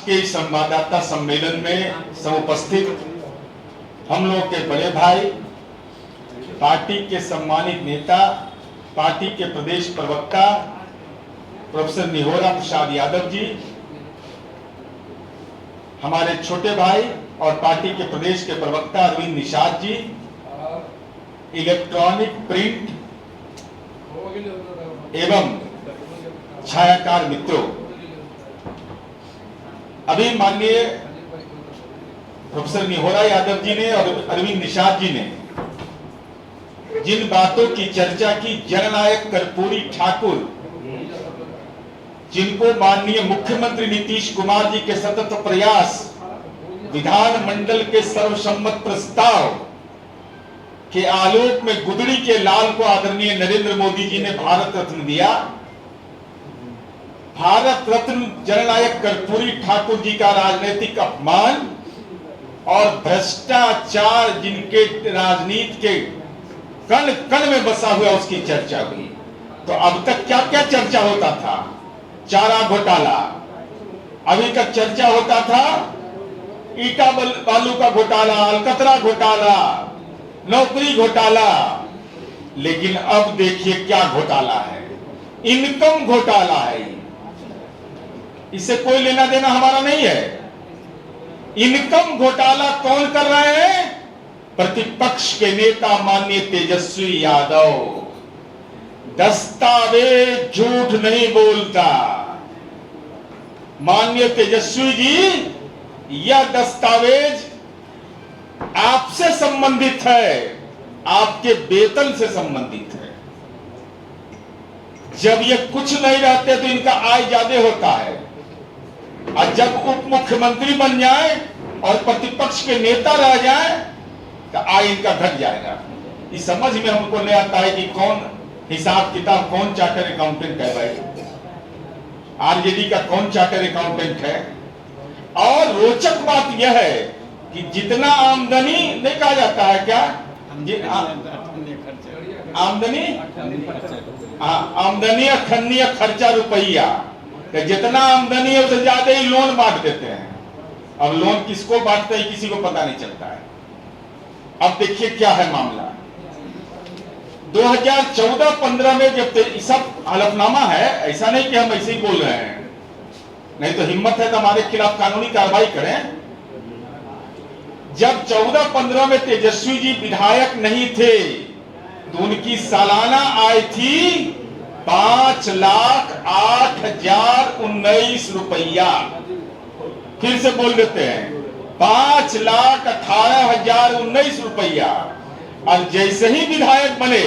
के संवाददाता सम्मेलन में समुपस्थित हम लोग के बड़े भाई, पार्टी के सम्मानित नेता, पार्टी के प्रदेश प्रवक्ता प्रोफेसर निहोरा प्रसाद यादव जी, हमारे छोटे भाई और पार्टी के प्रदेश के प्रवक्ता अरविंद निषाद जी, इलेक्ट्रॉनिक, प्रिंट एवं छायाकार मित्रों, अभी माननीय प्रोफेसर निहोरा यादव जी ने और अरविंद निषाद जी ने जिन बातों की चर्चा की, जननायक कर्पूरी ठाकुर, जिनको माननीय मुख्यमंत्री नीतीश कुमार जी के सतत प्रयास, विधानमंडल के सर्वसम्मत प्रस्ताव के आलोक में गुदड़ी के लाल को आदरणीय नरेंद्र मोदी जी ने भारत रत्न दिया। भारत रत्न जननायक कर्पूरी ठाकुर जी का राजनीतिक अपमान और भ्रष्टाचार जिनके राजनीति के कण कण में बसा हुआ, उसकी चर्चा हुई। तो अब तक क्या क्या चर्चा होता था? चारा घोटाला, अभी तक चर्चा होता था ईटा बालू का घोटाला, अलकतरा घोटाला, नौकरी घोटाला, लेकिन अब देखिए क्या घोटाला है, इनकम घोटाला है। इससे कोई लेना देना हमारा नहीं है। इनकम घोटाला कौन कर रहे हैं? प्रतिपक्ष के नेता माननीय तेजस्वी यादव। दस्तावेज झूठ नहीं बोलता। माननीय तेजस्वी जी, यह दस्तावेज आपसे संबंधित है, आपके वेतन से संबंधित है। जब ये कुछ नहीं रहते तो इनका आय ज्यादा होता है, और जब उप मुख्यमंत्री बन जाए और प्रतिपक्ष के नेता रह जाए तो आय इनका घट जाएगा। इस समझ में हमको नहीं आता है कि कौन हिसाब किताब, कौन चार्टर अकाउंटेंट है भाई, आरजेडी का कौन चार्टर अकाउंटेंट है। और रोचक बात यह है कि जितना आमदनी नहीं कहा जाता है, क्या आमदनी, आमदनी अखन्नी खर्चा रुपया, जितना आमदनी है उससे ज्यादा ही लोन बांट देते हैं। अब लोन किसको बांटते हैं किसी को पता नहीं चलता है। अब देखिए क्या है मामला। 2014-15 में जब सब हलफनामा है, ऐसा नहीं कि हम ऐसे ही बोल रहे हैं, नहीं तो हिम्मत है तो हमारे खिलाफ कानूनी कार्रवाई करें। जब 14-15 में तेजस्वी जी विधायक नहीं थे तो उनकी सालाना आय थी 5,08,019 रुपया। फिर से बोल देते हैं, 5,18,019 रुपया। और जैसे ही विधायक बने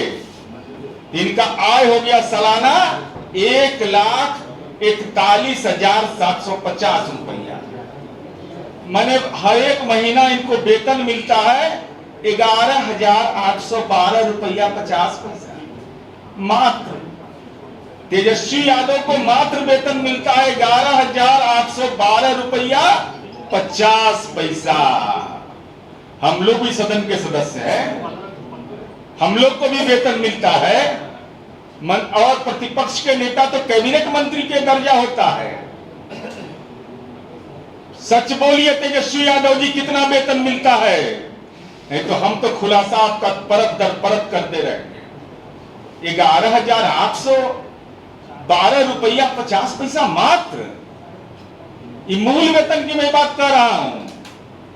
इनका आय हो गया सालाना 1,41,750 रुपया। माने हर एक महीना इनको वेतन मिलता है 11,812 रुपया 50 पैसा। मात्र तेजस्वी यादव को मात्र वेतन मिलता है 11,812 रुपया 50 पैसा। हम लोग भी सदन के सदस्य हैं, हम लोग को भी वेतन मिलता है। और प्रतिपक्ष के नेता तो कैबिनेट मंत्री के दर्जा होता है। सच बोलिए तेजस्वी यादव जी, कितना वेतन मिलता है? नहीं तो हम तो खुलासा आपका परत दर परत करते रहेंगे। 11,812 रुपया 50 पैसा मात्र। ये मूल वेतन की मैं बात कर रहा हूं।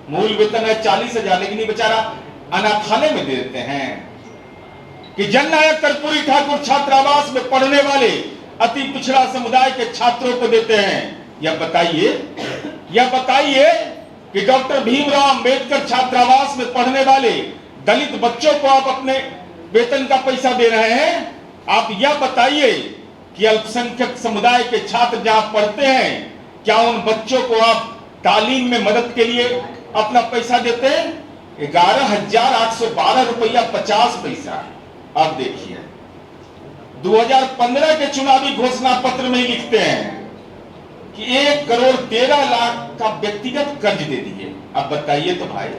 मूल वेतन है 40,000, लेकिन ये बेचारा अनाथालय में दे देते हैं कि जननायक कर्पूरी ठाकुर छात्रावास में पढ़ने वाले अति पिछड़ा समुदाय के छात्रों को देते हैं। यह बताइए कि डॉक्टर भीमराव अंबेडकर छात्रावास में पढ़ने वाले दलित बच्चों को आप अपने वेतन का पैसा दे रहे हैं। आप यह बताइए कि अल्पसंख्यक समुदाय के छात्र जहां पढ़ते हैं, क्या उन बच्चों को आप तालीम में मदद के लिए अपना पैसा देते हैं? 11,812 रुपया 50 पैसा। अब देखिए 2015 के चुनावी घोषणा पत्र में लिखते हैं कि 1,13,00,000 का व्यक्तिगत कर्ज दे दिए। अब बताइए तो भाई,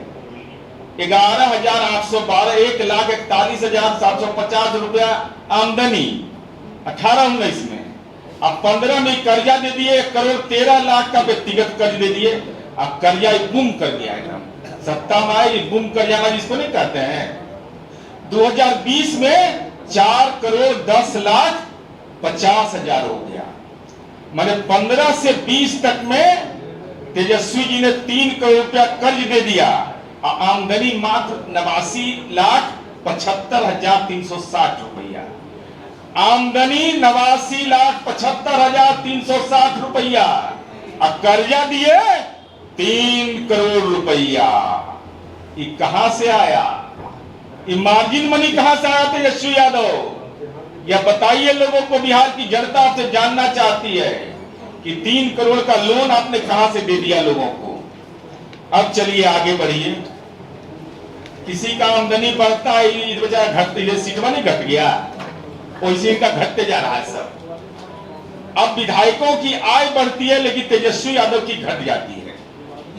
11,812, 1,41,750 रुपया आमदनी 18-19 में, अब 15 में कर्जा दे दिए, 1,13,00,000 का व्यक्तिगत कर्ज दे दिए। अब कर्जा गुम कर दिया एकदम, सत्ता में आए गुम कर जाना जिसको नहीं कहते हैं। 2020 में 4,10,50,000 हो गया। मैंने 15 से 20 तक में तेजस्वी जी ने 3 करोड़ रुपया कर्ज दे दिया। आमदनी मात्र 89,75,360 रुपया। आमदनी 89,75,360 रुपया, और कर्जा दिए 3 करोड़ रुपया। ये कहां से आया? ये मार्जिन मनी कहां से आया तेजस्वी यादव? यह बताइए लोगों को। बिहार की जनता आपसे जानना चाहती है कि 3 करोड़ का लोन आपने कहां से दे दिया लोगों को। अब चलिए आगे बढ़िए। किसी का आमदनी बढ़ता है, इस वजह घटती है, सीटवा नहीं घट गया, वैसे इनका घटते जा रहा है सब। अब विधायकों की आय बढ़ती है लेकिन तेजस्वी यादव की घट जाती है।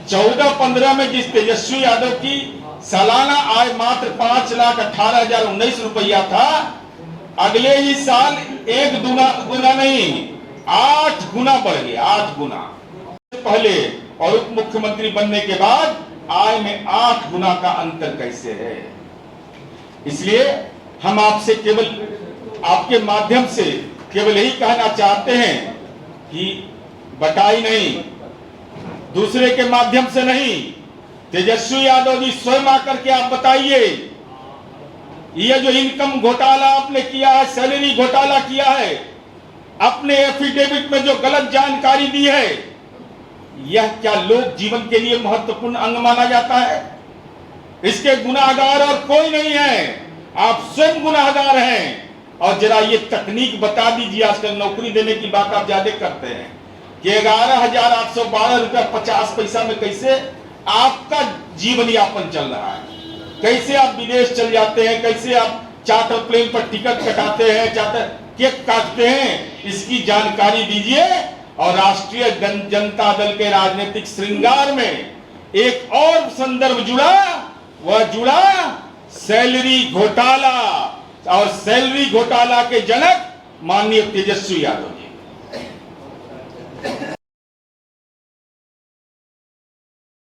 14-15 में जिस तेजस्वी यादव की सालाना आय मात्र 5,18,019 रुपया था, अगले ही साल 1 गुना नहीं 8 गुना बढ़ गया। 8 गुना पहले और उप मुख्यमंत्री बनने के बाद आय में 8 गुना का अंतर कैसे है? इसलिए हम आपसे केवल आपके माध्यम से केवल यही कहना चाहते हैं कि बटाई नहीं, दूसरे के माध्यम से नहीं, तेजस्वी यादव जी स्वयं आकर के आप बताइए, यह जो इनकम घोटाला आपने किया है, सैलरी घोटाला किया है, अपने एफिडेविट में जो गलत जानकारी दी है, यह क्या लोक जीवन के लिए महत्वपूर्ण अंग माना जाता है? इसके गुनाहगार और कोई नहीं है, आप स्वयं गुनाहगार हैं। और जरा ये तकनीक बता दीजिए, आजकल नौकरी देने की बात आप ज्यादा करते हैं कि 11,812 रुपया 50 पैसा में कैसे आपका जीवन यापन चल रहा है, कैसे आप विदेश चल जाते हैं, कैसे आप चार्टर प्लेन पर टिकट कटाते हैं, चार्टर केक काटते हैं, इसकी जानकारी दीजिए। और राष्ट्रीय जनता दल के राजनीतिक श्रृंगार में एक और संदर्भ जुड़ा, वह जुड़ा सैलरी घोटाला, और सैलरी घोटाला के जनक माननीय तेजस्वी यादव।